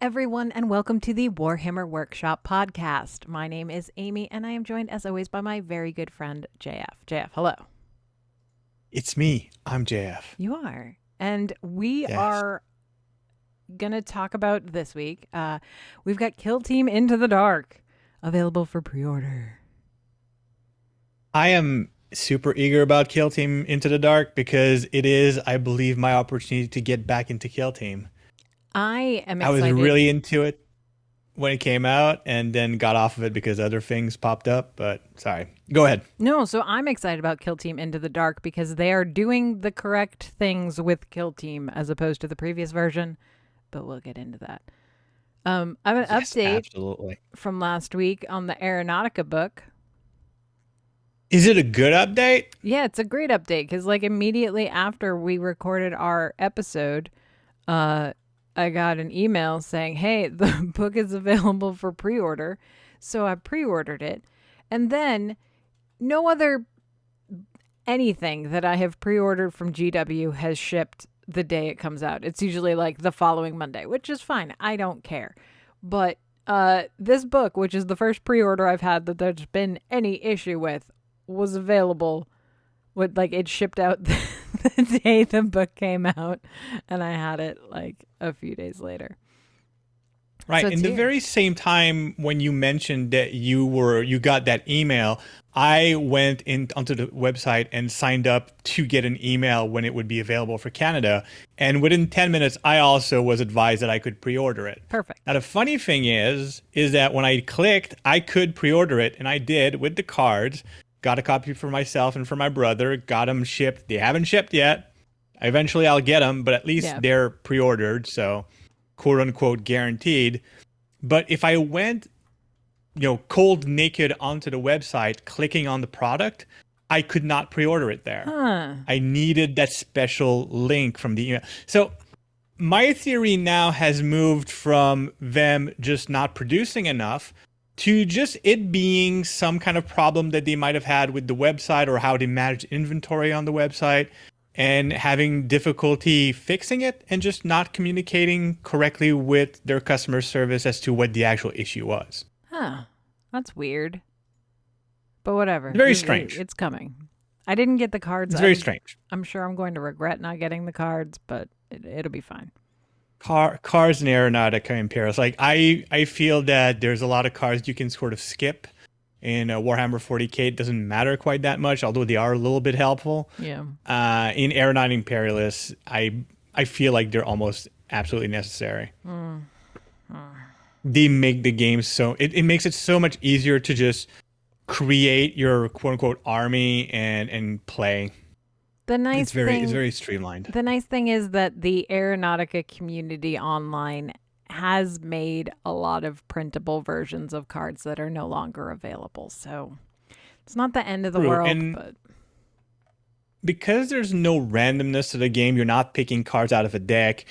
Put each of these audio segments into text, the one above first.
everyone, and welcome to the Warhammer Workshop podcast. My name is Amy, and I am joined, as always, by my very good friend, JF. JF, hello. It's me. I'm JF. You are. And we are going to talk about this week. We've got Kill Team Into the Dark, available for pre-order. I am super eager about Kill Team Into the Dark because it is, I believe, my opportunity to get back into Kill Team. I am excited. I was really into it when it came out and then got off of it because other things popped up. But sorry, go ahead. No, so I'm excited about Kill Team Into the Dark because they are doing the correct things with Kill Team as opposed to the previous version. But we'll get into that. I have an update from last week on the Aeronautica book. Is it a good update? Yeah, it's a great update because like immediately after we recorded our episode, I got an email saying, hey, the book is available for pre-order. So I pre-ordered it. And then no other anything that I have pre-ordered from GW has shipped the day it comes out. It's usually like the following Monday, which is fine. I don't care. But this book, which is the first pre-order I've had that there's been any issue with, was available with like it shipped out the day the book came out, and I had it like a few days later. Right. So in the very same time when you mentioned that you got that email, I went onto the website and signed up to get an email when it would be available for Canada. And within 10 minutes, I also was advised that I could pre-order it. Perfect. Now, the funny thing is that when I clicked, I could pre-order it, and I did with the cards. Got a copy for myself and for my brother. Got them shipped. They haven't shipped yet. Eventually, I'll get them, but at least they're pre-ordered, so quote-unquote guaranteed. But if I went, cold naked onto the website, clicking on the product, I could not pre-order it there. I needed that special link from the email. So my theory now has moved from them just not producing enough to just it being some kind of problem that they might have had with the website or how they manage inventory on the website and having difficulty fixing it and just not communicating correctly with their customer service as to what the actual issue was. Huh. That's weird. But whatever. Very strange. It's coming. I didn't get the cards. It's very strange. I'm sure I'm going to regret not getting the cards, but it'll be fine. Cars and Aeronautica Imperials. Like I feel that there's a lot of cars you can sort of skip. In Warhammer 40k, it doesn't matter quite that much, although they are a little bit helpful. Yeah. In Aeronautica Imperialists, I feel like they're almost absolutely necessary. They make the game so it makes it so much easier to just create your quote unquote army and play. It's very streamlined. The nice thing is that the Aeronautica community online has made a lot of printable versions of cards that are no longer available. So it's not the end of the world. But because there's no randomness to the game, you're not picking cards out of a deck.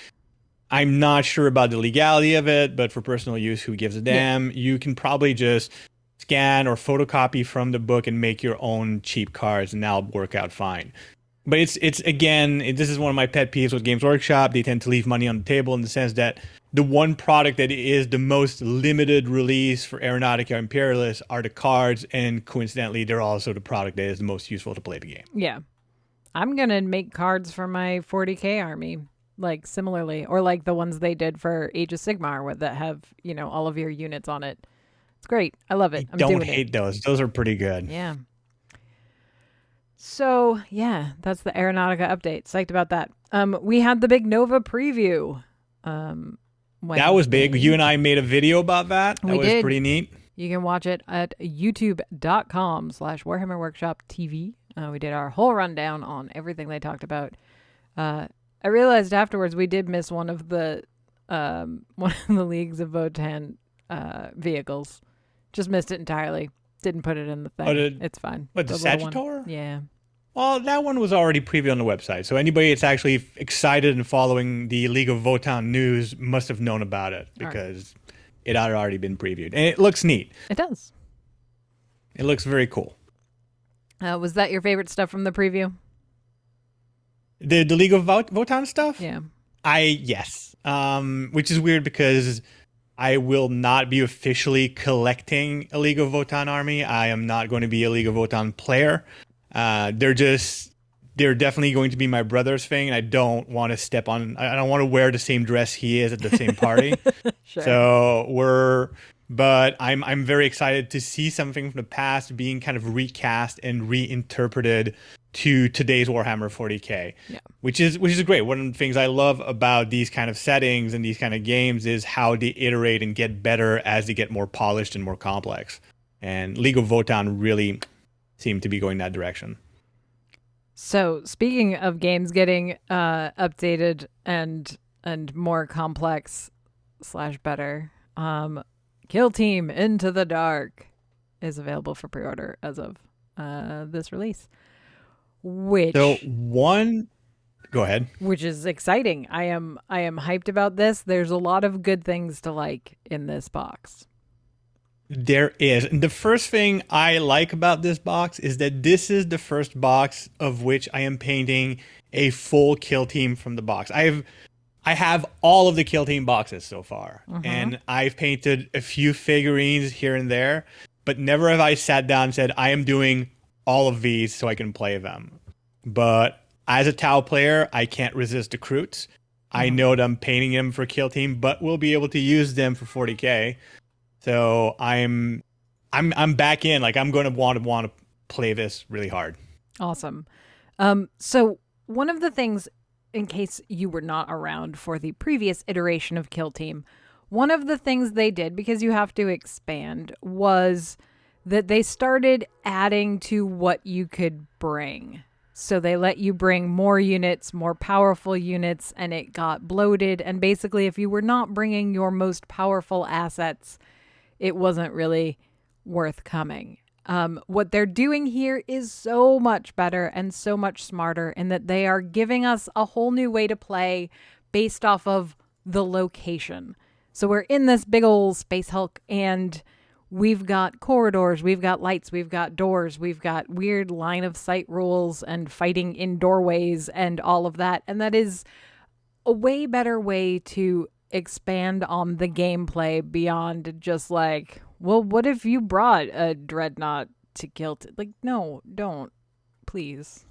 I'm not sure about the legality of it, but for personal use, who gives a damn? Yeah. You can probably just scan or photocopy from the book and make your own cheap cards, and that'll work out fine. But it's again, this is one of my pet peeves with Games Workshop. They tend to leave money on the table in the sense that the one product that is the most limited release for Aeronautica Imperialists are the cards, and coincidentally, they're also the product that is the most useful to play the game. Yeah. I'm going to make cards for my 40k army, like similarly, or like the ones they did for Age of Sigmar that have, all of your units on it. It's great. I love it. I don't hate those. Those are pretty good. Yeah. So, yeah, that's the Aeronautica update. Psyched about that. We had the big Nova preview. That was big. You and I made a video about that. That was pretty neat. You can watch it at youtube.com/Warhammer Workshop TV. We did our whole rundown on everything they talked about. I realized afterwards we did miss one of the Leagues of Votann vehicles. Just missed it entirely. Didn't put it in the thing. It's fine. What, the Sagitaur? Yeah. Well, that one was already previewed on the website. So anybody that's actually excited and following the League of Votann news must have known about it because it had already been previewed. And it looks neat. It does. It looks very cool. Was that your favorite stuff from the preview? The League of Votann stuff? Yeah. Yes. Which is weird because I will not be officially collecting a League of Votann army. I am not going to be a League of Votann player. They're definitely going to be my brother's thing, and I don't want to I don't want to wear the same dress he is at the same party. Sure. But I'm very excited to see something from the past being kind of recast and reinterpreted to today's Warhammer 40K, Yeah. which is great. One of the things I love about these kind of settings and these kind of games is how they iterate and get better as they get more polished and more complex. And League of Votann really seemed to be going that direction. So speaking of games getting updated and more complex / better, Kill Team Into the Dark is available for pre-order as of this release. Go ahead. Which is exciting. I am hyped about this. There's a lot of good things to like in this box. There is. And the first thing I like about this box is that this is the first box of which I am painting a full Kill Team from the box. I have all of the Kill Team boxes so far, and I've painted a few figurines here and there, but never have I sat down and said, I am doing all of these so I can play them. But as a Tau player, I can't resist the Croots. I know that I'm painting them for Kill Team, but we'll be able to use them for 40K. So I'm back in. Like, I'm going to want to play this really hard. Awesome. So one of the things, in case you were not around for the previous iteration of Kill Team, one of the things they did, because you have to expand, was that they started adding to what you could bring. So they let you bring more units, more powerful units, and it got bloated. And basically, if you were not bringing your most powerful assets, it wasn't really worth coming. What they're doing here is so much better and so much smarter in that they are giving us a whole new way to play based off of the location. So we're in this big old Space Hulk, and we've got corridors, we've got lights, we've got doors, we've got weird line of sight rules and fighting in doorways and all of that. And that is a way better way to expand on the gameplay beyond just like, well, what if you brought a dreadnought to kill like, no, don't, please.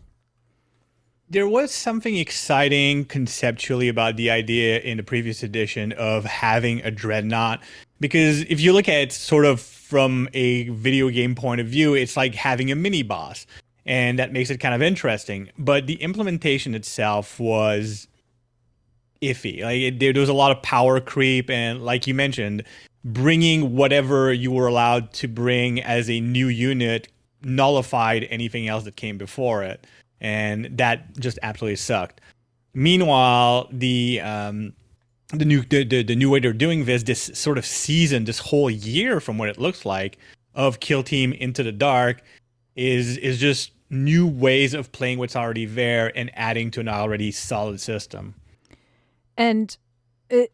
There was something exciting conceptually about the idea in the previous edition of having a dreadnought, because if you look at it sort of from a video game point of view, it's like having a mini boss, and that makes it kind of interesting. But the implementation itself was iffy. Like, there was a lot of power creep, and like you mentioned, bringing whatever you were allowed to bring as a new unit nullified anything else that came before it, and that just absolutely sucked. Meanwhile, the new way they're doing this sort of season, this whole year from what it looks like, of Kill Team Into the Dark is just new ways of playing what's already there and adding to an already solid system. And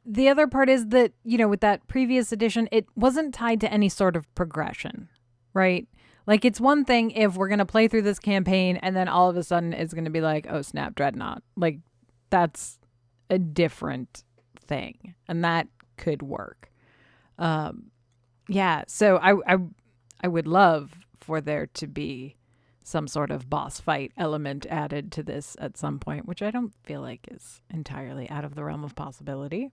the other part is that, you know, with that previous edition, it wasn't tied to any sort of progression, right? Like, it's one thing if we're going to play through this campaign and then all of a sudden it's going to be like, oh, snap, Dreadnought. Like, that's a different thing, and that could work. Yeah, so I would love for there to be some sort of boss fight element added to this at some point, which I don't feel like is entirely out of the realm of possibility.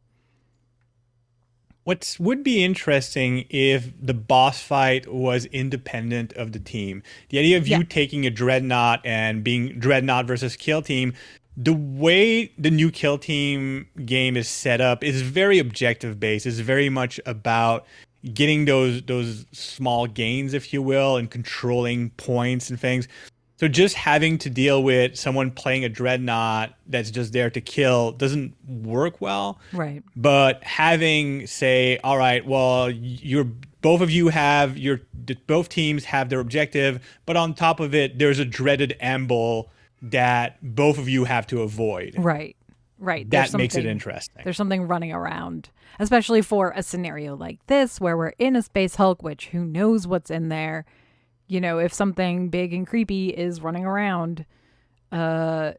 What would be interesting if the boss fight was independent of the team. The idea of you taking a Dreadnought and being Dreadnought versus Kill Team, the way the new Kill Team game is set up is very objective based. It's very much about getting those small gains, if you will, and controlling points and things. So just having to deal with someone playing a Dreadnought that's just there to kill doesn't work well. Right. But having, say, all right, well, both teams have their objective, but on top of it, there's a dreaded amble that both of you have to avoid. Right. That makes it interesting. There's something running around, especially for a scenario like this where we're in a Space Hulk, which who knows what's in there. You know, if something big and creepy is running around, that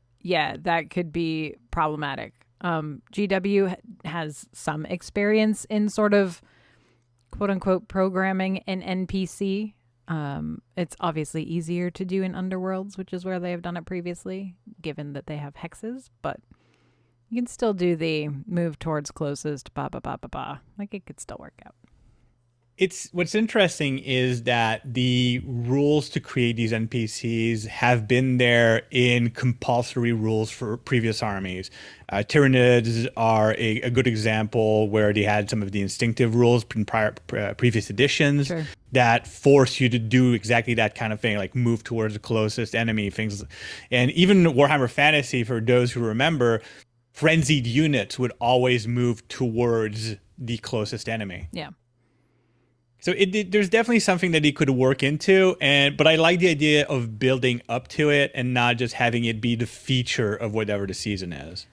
could be problematic. GW has some experience in sort of quote unquote programming an NPC. It's obviously easier to do in Underworlds, which is where they have done it previously, given that they have hexes, but you can still do the move towards closest, Like it could still work out. What's interesting is that the rules to create these NPCs have been there in compulsory rules for previous armies. Tyranids are a good example where they had some of the instinctive rules in previous editions that force you to do exactly that kind of thing, like move towards the closest enemy, things. And even Warhammer Fantasy, for those who remember, frenzied units would always move towards the closest enemy. Yeah. So there's definitely something that he could work into, but I like the idea of building up to it and not just having it be the feature of whatever the season is.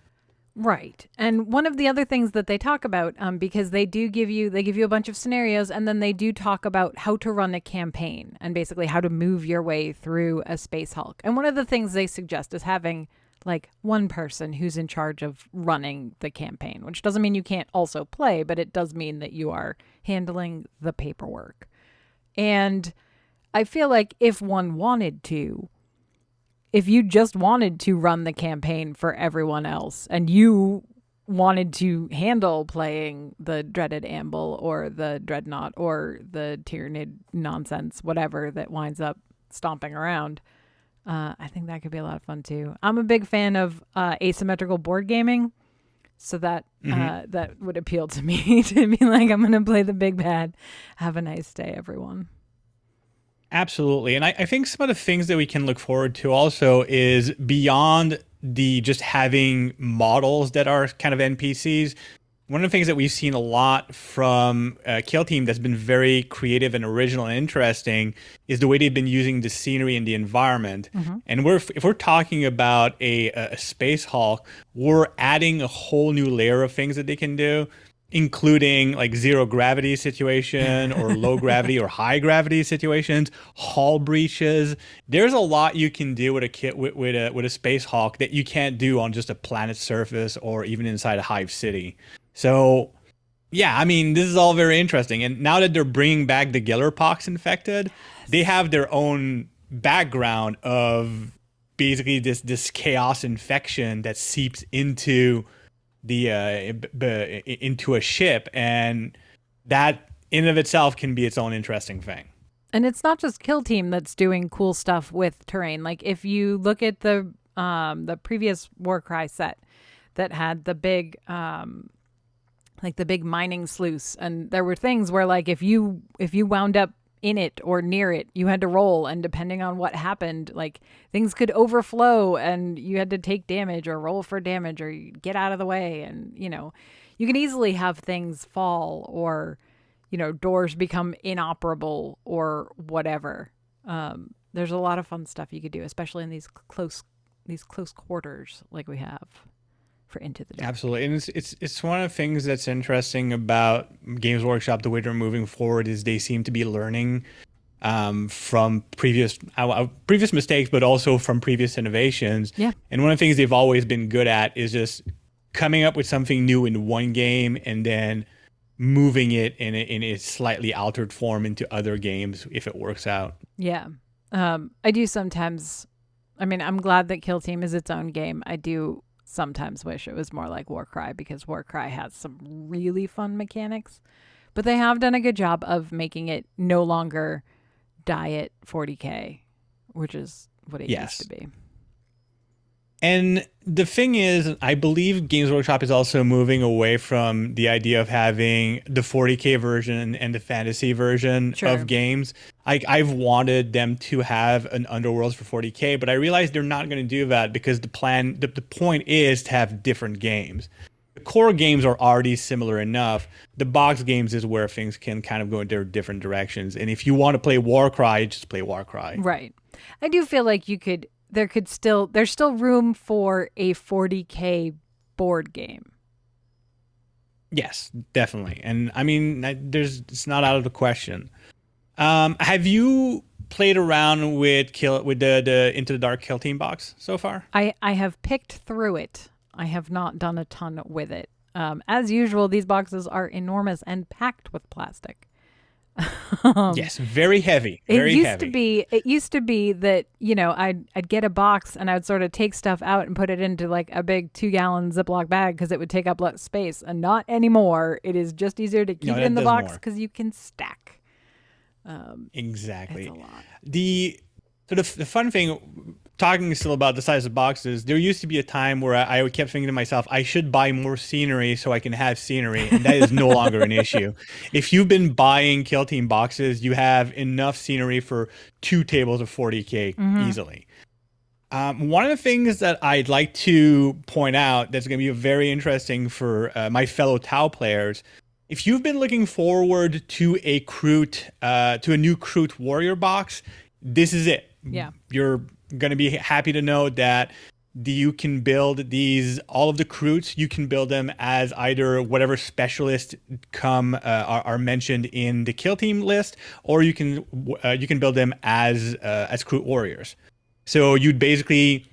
Right. And one of the other things that they talk about, because they give you a bunch of scenarios, and then they do talk about how to run a campaign and basically how to move your way through a Space Hulk. And one of the things they suggest is having like one person who's in charge of running the campaign, which doesn't mean you can't also play, but it does mean that you are handling the paperwork. And I feel like if you just wanted to run the campaign for everyone else and you wanted to handle playing the Dreaded Amble or the Dreadnought or the Tyranid nonsense, whatever that winds up stomping around, I think that could be a lot of fun too. I'm a big fan of asymmetrical board gaming, so that that would appeal to me to be like, I'm going to play the big bad. Have a nice day, everyone. Absolutely. And I think some of the things that we can look forward to also is beyond the just having models that are kind of NPCs. One of the things that we've seen a lot from Kill Team that's been very creative and original and interesting is the way they've been using the scenery and the environment. And if we're talking about a Space Hulk, we're adding a whole new layer of things that they can do, including like zero gravity situation or low gravity or high gravity situations, hull breaches. There's a lot you can do with a kit with a Space Hulk that you can't do on just a planet's surface or even inside a hive city. So, yeah, I mean, this is all very interesting. And now that they're bringing back the Gellerpox infected, they have their own background of basically this chaos infection that seeps into into a ship, and that in and of itself can be its own interesting thing. And it's not just Kill Team that's doing cool stuff with terrain. Like if you look at the previous Warcry set that had the big like the big mining sluice, and there were things where like if you wound up in it or near it, you had to roll, and depending on what happened, like things could overflow and you had to take damage or roll for damage or get out of the way. And you can easily have things fall or doors become inoperable or whatever. There's a lot of fun stuff you could do, especially in these close quarters like we have for Into the Dark. Absolutely. And it's one of the things that's interesting about Games Workshop, the way they're moving forward, is they seem to be learning from previous mistakes, but also from previous innovations. Yeah. And one of the things they've always been good at is just coming up with something new in one game and then moving it in a slightly altered form into other games if it works out. Yeah. I do sometimes, I'm glad that Kill Team is its own game. I do sometimes wish it was more like Warcry, because Warcry has some really fun mechanics, but they have done a good job of making it no longer diet 40k, which is what it used to be. And the thing is, I believe Games Workshop is also moving away from the idea of having the 40k version and the fantasy version of games. I've wanted them to have an Underworlds for 40k, but I realized they're not going to do that because the point is to have different games. The core games are already similar enough. The box games is where things can kind of go in their different directions. And if you want to play Warcry, just play Warcry. Right. I do feel like there's still room for a 40k board game. Yes, definitely. And it's not out of the question. Have you played around with the Into the Dark Kill Team box so far? I have picked through it I have not done a ton with it. As usual, these boxes are enormous and packed with plastic. Yes, very heavy, It very used to heavy. be it used to be that, I'd get a box and I would sort of take stuff out and put it into like a big 2-gallon Ziploc bag because it would take up less space, and not anymore. It is just easier to No, keep it in that the does box more. because you can stack. It's a Exactly. lot. The the fun thing, talking still about the size of boxes, there used to be a time where I kept thinking to myself, I should buy more scenery so I can have scenery, and that is no longer an issue. If you've been buying Kill Team boxes, you have enough scenery for 2 tables of 40K Mm-hmm. easily. One of the things that I'd like to point out that's going to be very interesting for my fellow Tau players, if you've been looking forward to to a new Kroot Warrior box, this is it. Yeah. You're going to be happy to know that you can build all of the Kroots. You can build them as either whatever specialists are mentioned in the Kill Team list, or you can build them as Kroot Warriors. So you'd basically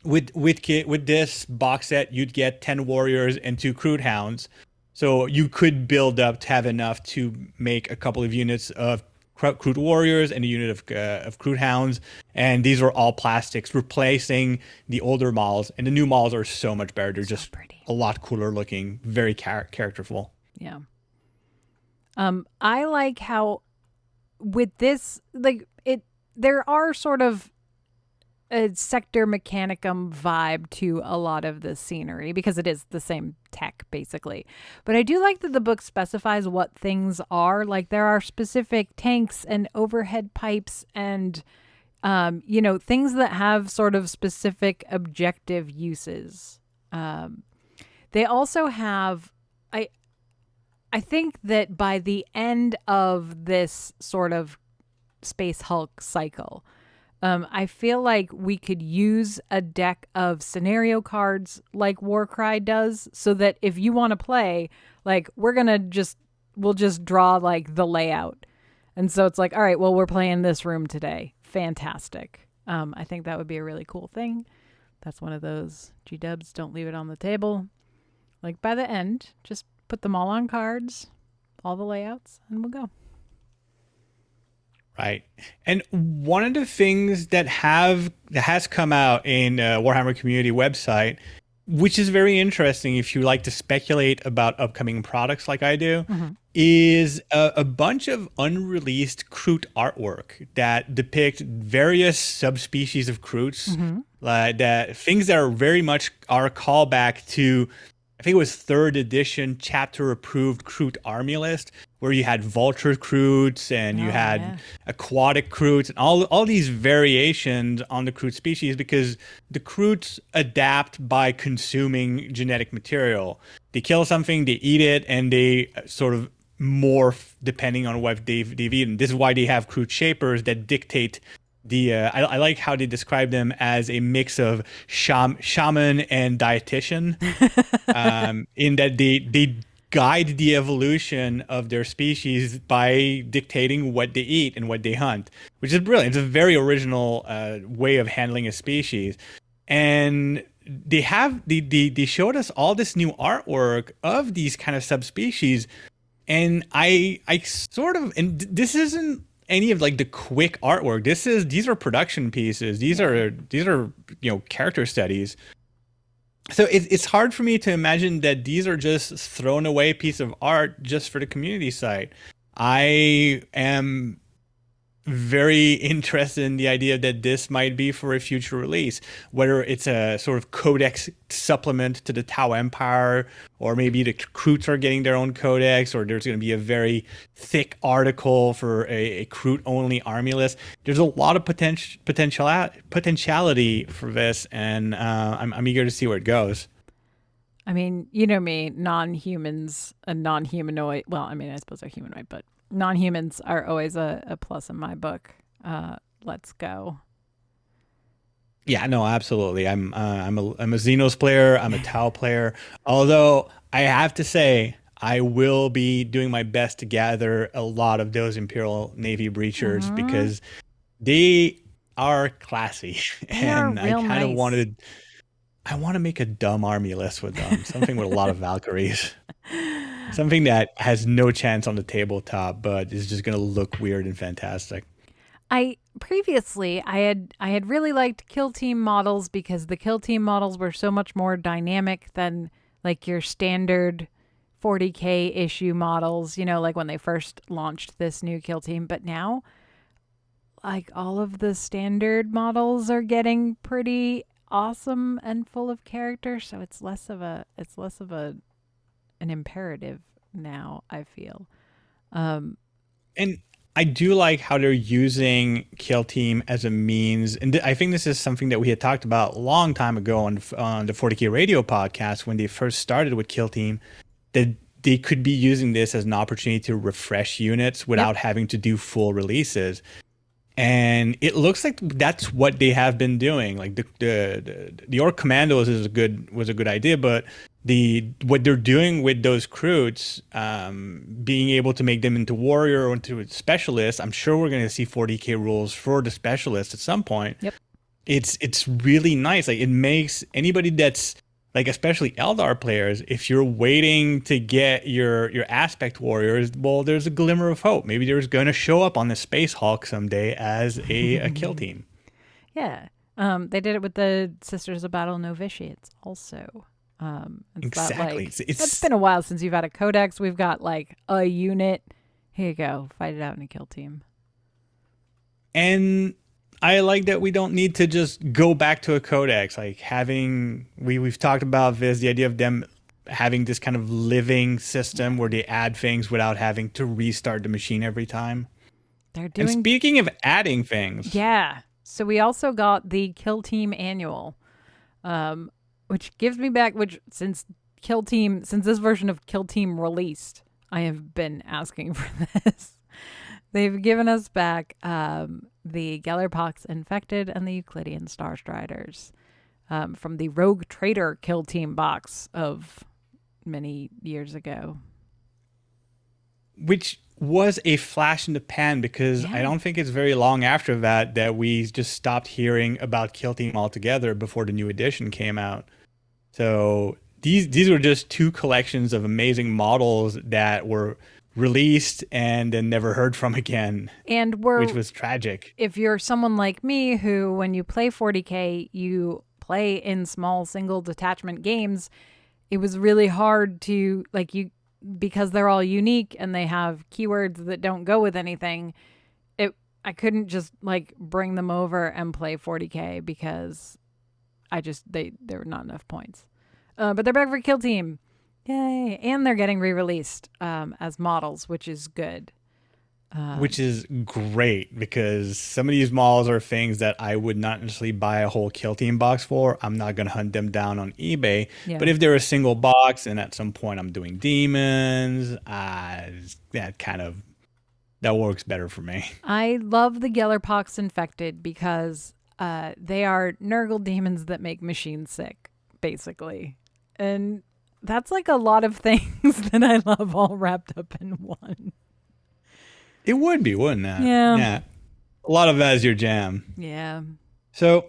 with this box set, you'd get 10 warriors and 2 Kroot hounds. So you could build up to have enough to make a couple of units of Kroot warriors and a unit of Kroot hounds. And these are all plastics, replacing the older models. And the new models are so much better. They're So just pretty. a lot cooler looking, very characterful. Yeah. I like how with this, like there are sort of a sector mechanicum vibe to a lot of the scenery because it is the same tech basically. But I do like that the book specifies what things are. Like there are specific tanks and overhead pipes and things that have sort of specific objective uses. They also have I think that by the end of this sort of Space Hulk cycle, I feel like we could use a deck of scenario cards like Warcry does, so that if you want to play, like we'll just draw like the layout. And so it's like, all right, well, we're playing this room today. Fantastic. I think that would be a really cool thing. That's one of those G-dubs, don't leave it on the table. Like by the end, just put them all on cards, all the layouts, and we'll go. Right. And one of the things that has come out in Warhammer community website, which is very interesting if you like to speculate about upcoming products like I do, is a bunch of unreleased Kroot artwork that depict various subspecies of Kroots, that things that are very much are a callback to, I think it was third edition chapter approved Kroot army list, where you had vulture Kroots and you had aquatic Kroots and all these variations on the Kroot species, because the Kroots adapt by consuming genetic material. They kill something, they eat it, and they sort of morph depending on what they've eaten. This is why they have Kroot shapers that dictate the I like how they describe them as a mix of shaman and dietitian, in that they guide the evolution of their species by dictating what they eat and what they hunt, which is brilliant. It's a very original way of handling a species. And they showed us all this new artwork of these kind of subspecies, and I sort of, and this isn't any of like the quick artwork. These are production pieces. These are character studies. So it's hard for me to imagine that these are just thrown away piece of art just for the community site. I am very interested in the idea that this might be for a future release, whether it's a sort of codex supplement to the Tau Empire, or maybe the Kroots are getting their own codex, or there's going to be a very thick article for a Kroot only army list. There's a lot of potentiality for this, and I'm eager to see where it goes. I mean, you know me, non-humans and non-humanoid. Well, I mean, I suppose they're humanoid, but non-humans are always a plus in my book. Let's go. Yeah, no, absolutely. I'm a Xenos player. I'm a Tau player. Although I have to say, I will be doing my best to gather a lot of those Imperial Navy breachers, because they are classy, They are and I real kind of nice. wanted. I want to make a dumb army list with them. Something with a lot of Valkyries. Something that has no chance on the tabletop, but is just going to look weird and fantastic. I had really liked kill team models because the kill team models were so much more dynamic than like your standard 40K issue models, like when they first launched this new kill team. But now, like, all of the standard models are getting pretty awesome and full of character, so it's less of an imperative now, I feel. Um And I do like how they're using Kill Team as a means. And I think this is something that we had talked about a long time ago on the 40K Radio podcast when they first started with Kill Team, that they could be using this as an opportunity to refresh units without having to do full releases. And it looks like that's what they have been doing. Like the Orc Commandos was a good idea, but what they're doing with those recruits, being able to make them into warrior or into specialists, I'm sure we're going to see 40K rules for the specialists at some point. Yep. It's really nice. Like, it makes anybody that's like, especially Eldar players, if you're waiting to get your aspect warriors, well, there's a glimmer of hope. Maybe there's going to show up on the Space Hulk someday as a kill team. Yeah. They did it with the Sisters of Battle Novitiates also. Exactly. It's been a while since you've had a codex. We've got like a unit. Here you go. Fight it out in a kill team. And I like that we don't need to just go back to a codex. Like, we've talked about this, the idea of them having this kind of living system where they add things without having to restart the machine every time. And speaking of adding things. Yeah. So we also got the Kill Team Annual, which gives me back, since this version of Kill Team released, I have been asking for this. They've given us back the Gellerpox Infected and the Euclidean Starstriders from the Rogue Trader Kill Team box of many years ago. Which was a flash in the pan, because I don't think it's very long after that we just stopped hearing about Kill Team altogether before the new edition came out. So these were just two collections of amazing models that were released and then never heard from again, which was tragic. If you're someone like me who, when you play 40K, you play in small single detachment games, it was really hard to, because they're all unique and they have keywords that don't go with anything. I couldn't just bring them over and play 40K because there were not enough points. But they're back for Kill Team. Yay. And they're getting re-released as models, which is good. Which is great, because some of these models are things that I would not necessarily buy a whole Kill Team box for. I'm not going to hunt them down on eBay. Yeah. But if they're a single box and at some point I'm doing demons, that works better for me. I love the Gellerpox Infected because they are Nurgle demons that make machines sick, basically. And that's a lot of things that I love all wrapped up in one. It would be, wouldn't it? Yeah. A lot of that is your jam. Yeah. So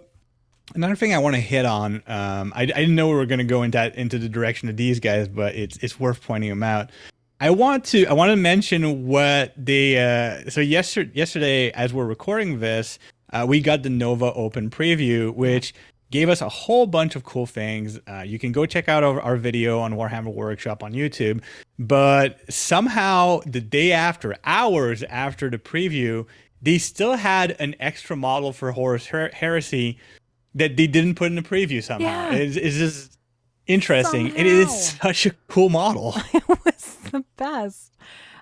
another thing I want to hit on, I didn't know we were going to go into the direction of these guys, but it's worth pointing them out. I want to mention what they. So yesterday, as we're recording this, we got the Nova Open preview, which gave us a whole bunch of cool things. You can go check out our video on Warhammer Workshop on YouTube. But somehow the day after, hours after the preview, they still had an extra model for Horus Heresy that they didn't put in the preview somehow. Yeah. It's just interesting. Somehow. It is such a cool model. It was the best.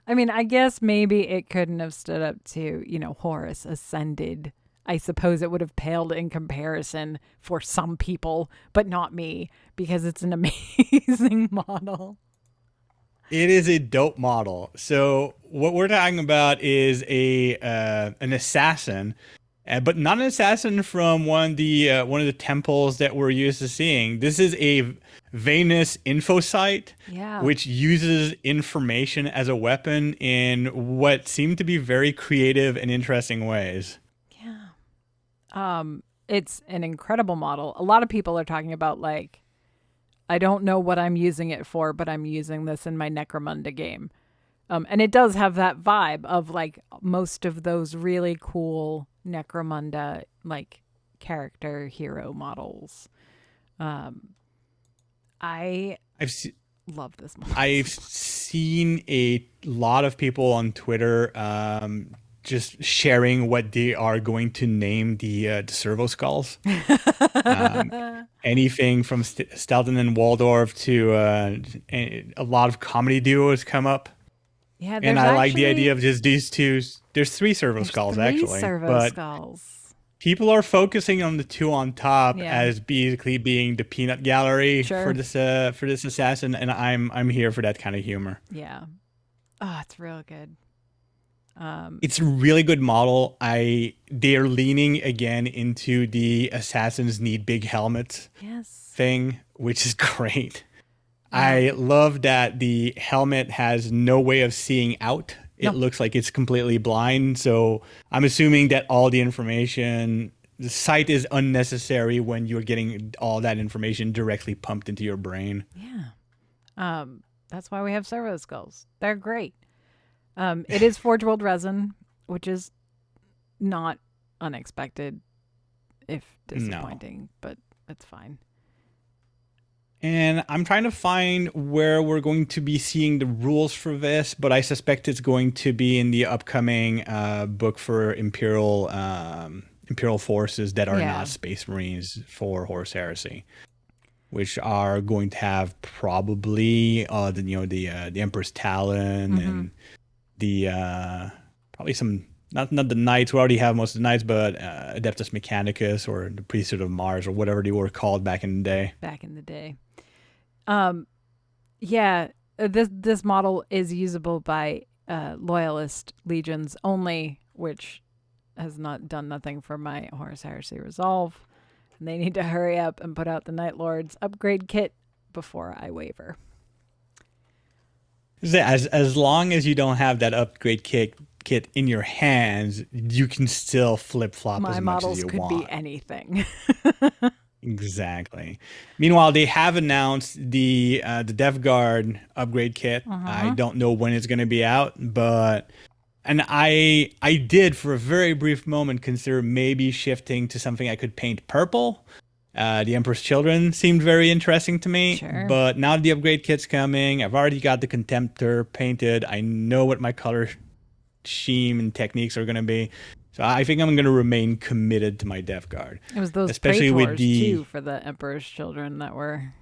I mean, I guess maybe it couldn't have stood up to, Horus Ascended. I suppose it would have paled in comparison for some people, but not me, because it's an amazing model. It is a dope model. So what we're talking about is an assassin, but not an assassin from one of the temples that we're used to seeing. This is a Venus Infosight, which uses information as a weapon in what seem to be very creative and interesting ways. it's an incredible model. A lot of people are talking about like, I don't know what I'm using it for, but I'm using this in my Necromunda game. And it does have that vibe of like most of those really cool Necromunda like character hero models. I love this model. I've seen a lot of people on Twitter just sharing what they are going to name the servo skulls. Anything from Stelton and Waldorf to a lot of comedy duos come up. Yeah, and I like the idea of just these two. There's three servo skulls actually, servo skulls. People are focusing on the two on top as basically being the peanut gallery for this assassin, and I'm here for that kind of humor. Yeah, oh, it's real good. It's a really good model. They're leaning again into the assassins need big helmets thing, which is great. I love that the helmet has no way of seeing out. It looks like it's completely blind. So I'm assuming that all the information, the sight is unnecessary when you're getting all that information directly pumped into your brain. Yeah. That's why we have servo skulls. They're great. It is Forge World resin, which is not unexpected, if disappointing, but it's fine. And I'm trying to find where we're going to be seeing the rules for this, but I suspect it's going to be in the upcoming book for Imperial forces that are not Space Marines for Horus Heresy, which are going to have probably the Emperor's Talon and the probably some not the Knights. We already have most of the Knights, but Adeptus Mechanicus or the Priesthood of Mars or whatever they were called back in the day. This model is usable by loyalist legions only, which has not done nothing for my Horus Heresy Resolve, and they need to hurry up and put out the Night Lord's upgrade kit before I waver. As long as you don't have that upgrade kit in your hands, you can still flip flop as much as you want. My models could be anything. Exactly. Meanwhile, they have announced the Death Guard upgrade kit. I don't know when it's going to be out, and I did for a very brief moment consider maybe shifting to something I could paint purple. The Emperor's Children seemed very interesting to me, but now the upgrade kit's coming. I've already got the Contemptor painted. I know what my color scheme and techniques are going to be. So I think I'm going to remain committed to my Death Guard. It was those especially with too for the Emperor's Children that were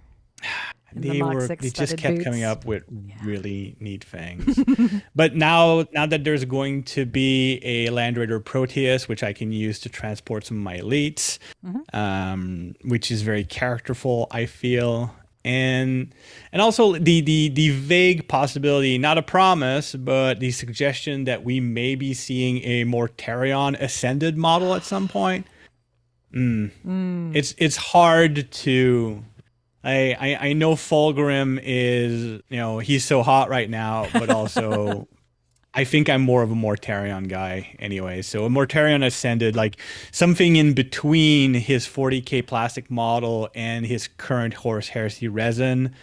they just kept boots. Coming up with really neat things. But now that there's going to be a Land Raider Proteus, which I can use to transport some of my elites, which is very characterful, I feel. And also the vague possibility, not a promise, but the suggestion that we may be seeing a Mortarion Ascended model at some point. It's hard to. I know Fulgrim is, he's so hot right now, but also I think I'm more of a Mortarion guy anyway. So a Mortarion Ascended, like something in between his 40K plastic model and his current Horus Heresy resin.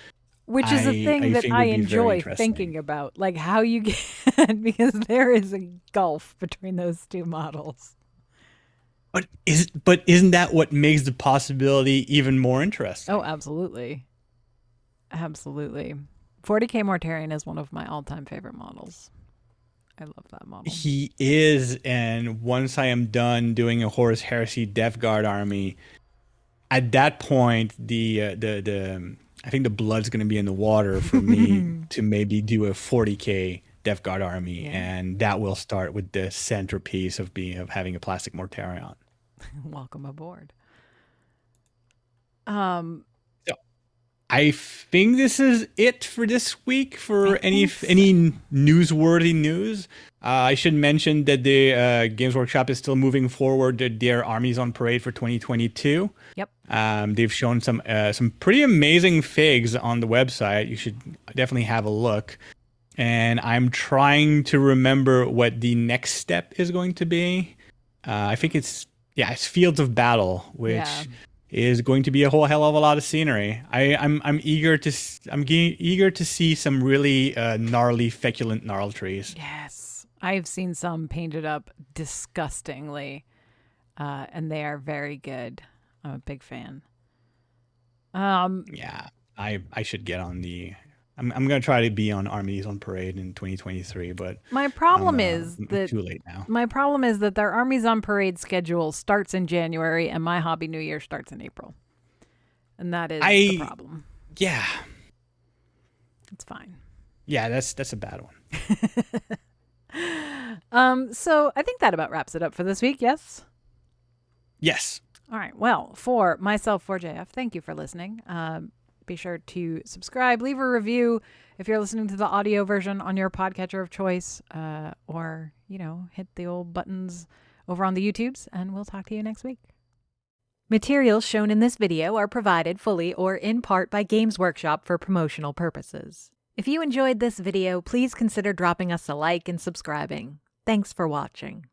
Which is a thing that I enjoy thinking about, like how you get, because there is a gulf between those two models. But isn't that what makes the possibility even more interesting? Oh, absolutely. Absolutely. 40K Mortarion is one of my all-time favorite models. I love that model. He is, and once I am done doing a Horus Heresy Death Guard army, at that point, I think the blood's going to be in the water for me to maybe do a 40K Death Guard army, and that will start with the centerpiece of having a plastic Mortarion. Welcome aboard. So I think this is it for this week for any newsworthy news. I should mention that the Games Workshop is still moving forward their armies on parade for 2022. Yep. They've shown some pretty amazing figs on the website. You should definitely have a look. And I'm trying to remember what the next step is going to be. I think it's yeah, it's Fields of Battle, which Yeah. is going to be a whole hell of a lot of scenery. I'm eager to eager to see some really gnarly feculent gnarl trees. Yes. I've seen some painted up disgustingly, and they are very good. I'm a big fan. Yeah, I should get on the. I'm gonna try to be on Armies on Parade in 2023, but My problem is I'm that too late now. their Armies on Parade schedule starts in January and my Hobby New Year starts in April. And that is the problem. Yeah, It's fine. yeah, that's a bad one. So I think that about wraps it up for this week, yes? Yes. All right. Well, for myself, for JF, thank you for listening. Be sure to subscribe, leave a review if you're listening to the audio version on your podcatcher of choice, or, hit the old buttons over on the YouTubes, and we'll talk to you next week. Materials shown in this video are provided fully or in part by Games Workshop for promotional purposes. If you enjoyed this video, please consider dropping us a like and subscribing. Thanks for watching.